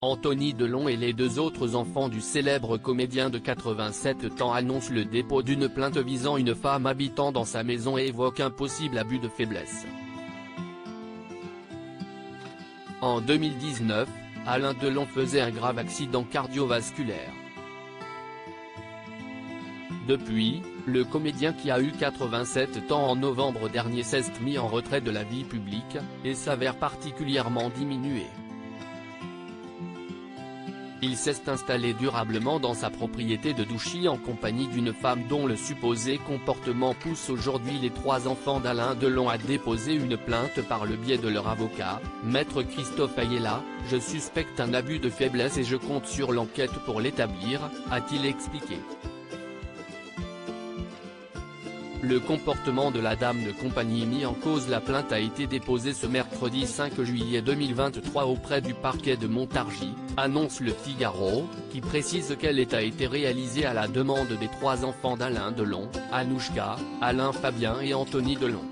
Anthony Delon et les deux autres enfants du célèbre comédien de 87 ans annoncent le dépôt d'une plainte visant une femme habitant dans sa maison et évoquent un possible abus de faiblesse. En 2019, Alain Delon faisait un grave accident cardiovasculaire. Depuis, le comédien qui a eu 87 ans en novembre dernier s'est mis en retrait de la vie publique, et s'avère particulièrement diminué. Il s'est installé durablement dans sa propriété de Douchy en compagnie d'une femme dont le supposé comportement pousse aujourd'hui les trois enfants d'Alain Delon à déposer une plainte par le biais de leur avocat, Maître Christophe Ayala. « Je suspecte un abus de faiblesse et je compte sur l'enquête pour l'établir », a-t-il expliqué. Le comportement de la dame de compagnie mis en cause. La plainte a été déposée ce mercredi 5 juillet 2023 auprès du parquet de Montargis, annonce Le Figaro, qui précise qu'elle a été réalisée à la demande des trois enfants d'Alain Delon, Anouchka, Alain Fabien et Anthony Delon.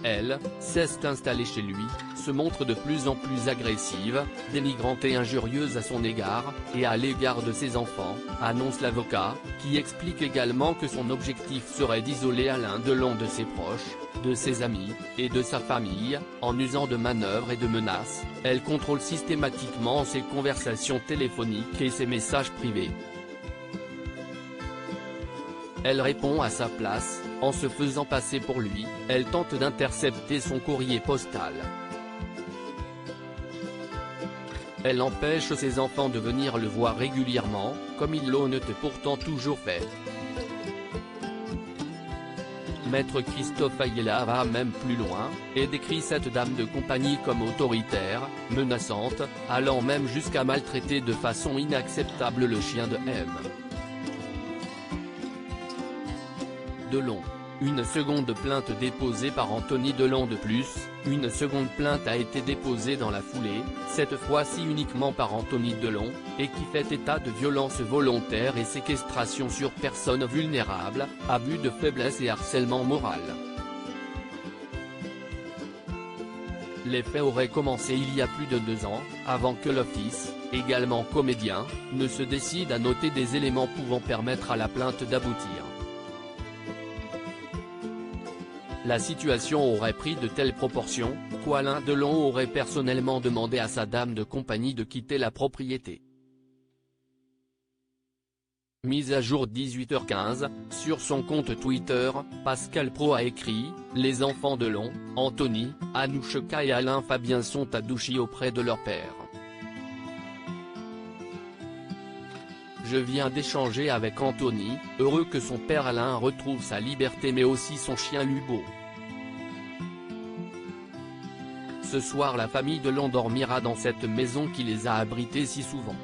Elle s'est installée chez lui, se montre de plus en plus agressive, dénigrante et injurieuse à son égard, et à l'égard de ses enfants, annonce l'avocat, qui explique également que son objectif serait d'isoler Alain Delon de ses proches, de ses amis, et de sa famille. En usant de manœuvres et de menaces, elle contrôle systématiquement ses conversations téléphoniques et ses messages privés. Elle répond à sa place, en se faisant passer pour lui, elle tente d'intercepter son courrier postal. Elle empêche ses enfants de venir le voir régulièrement, comme ils l'ont pourtant toujours fait. Maître Christophe Ayala va même plus loin, et décrit cette dame de compagnie comme autoritaire, menaçante, allant même jusqu'à maltraiter de façon inacceptable le chien de M. Delon. Une seconde plainte déposée par Anthony Delon. De plus, une seconde plainte a été déposée dans la foulée, cette fois-ci uniquement par Anthony Delon, et qui fait état de violences volontaires et séquestration sur personnes vulnérables, abus de faiblesse et harcèlement moral. Les faits auraient commencé il y a plus de 2 ans, avant que l'office, également comédien, ne se décide à noter des éléments pouvant permettre à la plainte d'aboutir. La situation aurait pris de telles proportions, qu'Alain Delon aurait personnellement demandé à sa dame de compagnie de quitter la propriété. Mise à jour 18h15, sur son compte Twitter, Pascal Praud a écrit « Les enfants Delon, Anthony, Anouchka et Alain Fabien sont à Douchy auprès de leur père. Je viens d'échanger avec Anthony, heureux que son père Alain retrouve sa liberté mais aussi son chien Lubo. Ce soir la famille Delon dormira dans cette maison qui les a abrités si souvent.